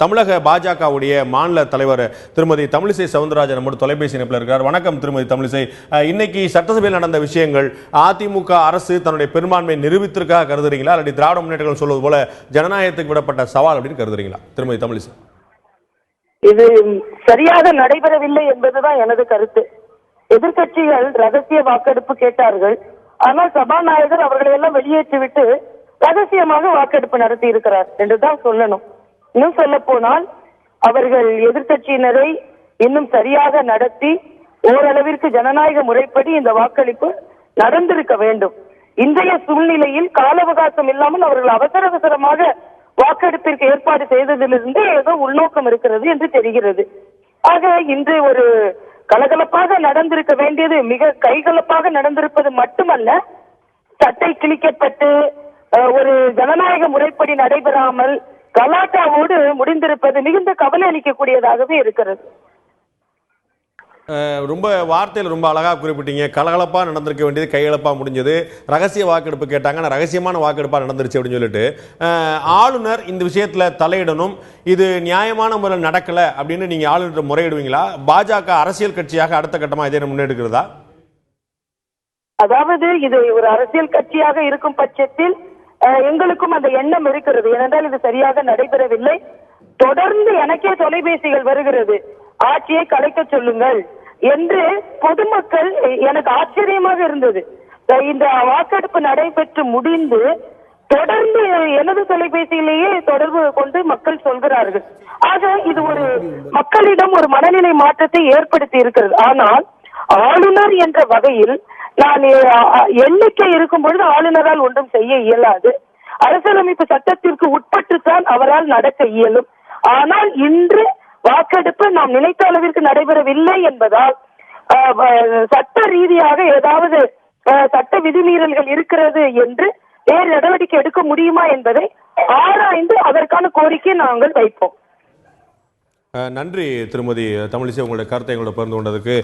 தமிழக பாஜகவுடைய மாநில தலைவர் திருமதி தமிழிசை சவுந்தரராஜன் நம்மோட தொலைபேசி இணைப்பில் இருக்கிறார். வணக்கம் திருமதி தமிழிசை. இன்னைக்கு சட்டசபையில் நடந்த விஷயங்கள் அதிமுக அரசு தன்னுடைய பெரும்பான்மையை நிரூபித்திருக்காக கருதுறீங்களா, அல்லது திராவிட முன்னேற்றங்கள் சொல்வது போல ஜனநாயகத்துக்கு விடப்பட்ட சவால் அப்படின்னு கருதுறீங்களா திருமதி தமிழிசை? இது சரியாக நடைபெறவில்லை என்பதுதான் எனது கருத்து. எதிர்கட்சிகள் ரகசிய வாக்கெடுப்பு கேட்டார்கள். ஆனால் சபாநாயகர் அவர்களை எல்லாம் வெளியேற்றிவிட்டு ரகசியமாக வாக்கெடுப்பு நடத்தி இருக்கிறார் என்றுதான் சொல்லணும். இன்னும் சொல்ல போனால் அவர்கள் எதிர்கட்சியினரை இன்னும் சரியாக நடத்தி ஓரளவிற்கு ஜனநாயக முறைப்படி இந்த வாக்களிப்பு நடந்திருக்க வேண்டும். இன்றைய சூழ்நிலையில் கால அவகாசம் இல்லாமல் அவர்கள் அவசரமாக வாக்கெடுப்பிற்கு ஏற்பாடு செய்ததிலிருந்து ஏதோ உள்நோக்கம் இருக்கிறது என்று தெரிகிறது. ஆக இன்று ஒரு கலகலப்பாக நடந்திருக்க வேண்டியது மிக கைகலப்பாக நடந்திருப்பது மட்டுமல்ல, சட்டை கிழிக்கப்பட்டு ஒரு ஜனநாயக முறைப்படி நடைபெறாமல் கலாட்டாவோடு முடிந்திருப்பது மிகுந்த கவலை அளிக்கக்கூடியதாகவே இருக்கிறது. ரொம்ப வார்த்தையில் ரொம்ப அழகா குறிப்பிட்டீங்க. கலகலப்பா நடந்திருக்க வேண்டியது கைகலப்பா முடிஞ்சது. ரகசிய வாக்கெடுப்பு கேட்டாங்க, ரகசியமான வாக்கெடுப்பா நடந்துருச்சு அப்படின்னு சொல்லிட்டு ஆளுநர் இந்த விஷயத்துல தலையிடணும், இது நியாயமான முறையில் நடக்கல அப்படின்னு நீங்க ஆளுநர் முறையிடுவீங்களா? பாஜக அரசியல் கட்சியாக அடுத்த கட்டமா இதே முன்னெடுக்கிறதா? அதாவது இது ஒரு அரசியல் கட்சியாக இருக்கும் பட்சத்தில் எங்களுக்கும் அந்த எண்ணம் இருக்கிறது. ஏனென்றால் இது சரியாக நடைபெறவில்லை. தொடர்ந்து எனக்கே தொலைபேசிகள் வருகிறது, ஆட்சியை கலைக்க சொல்லுங்கள் என்று. பொதுமக்கள் எனக்கு ஆச்சரியமாக இருந்தது. இந்த வாக்கெடுப்பு நடைபெற்று முடிந்து தொடர்ந்து எனது தொலைபேசியிலேயே தொடர்பு கொண்டு மக்கள் சொல்கிறார்கள். ஆக இது ஒரு மக்களிடம் ஒரு மனநிலை மாற்றத்தை ஏற்படுத்தி இருக்கிறது. ஆனால் ஆளுநர் என்ற வகையில் நான் எண்ணிக்கை இருக்கும் பொழுது ஆளுநரால் ஒன்றும் செய்ய இயலாது. அரசியலமைப்பு சட்டத்திற்கு உட்பட்டுத்தான் அவரால் நடக்க இயலும். ஆனால் இன்று வாக்கெடுப்பு நாம் நினைத்த அளவிற்கு நடைபெறவில்லை என்பதால் சட்ட ரீதியாக ஏதாவது சட்ட விதிமீறல்கள் இருக்கிறது என்று வேறு நடவடிக்கை எடுக்க முடியுமா என்பதை ஆராய்ந்து அதற்கான கோரிக்கை நாங்கள் வைப்போம். நன்றி திருமதி தமிழிசை, உங்களுடைய கருத்தை எங்களோட பகிர்ந்து கொண்டதுக்கு.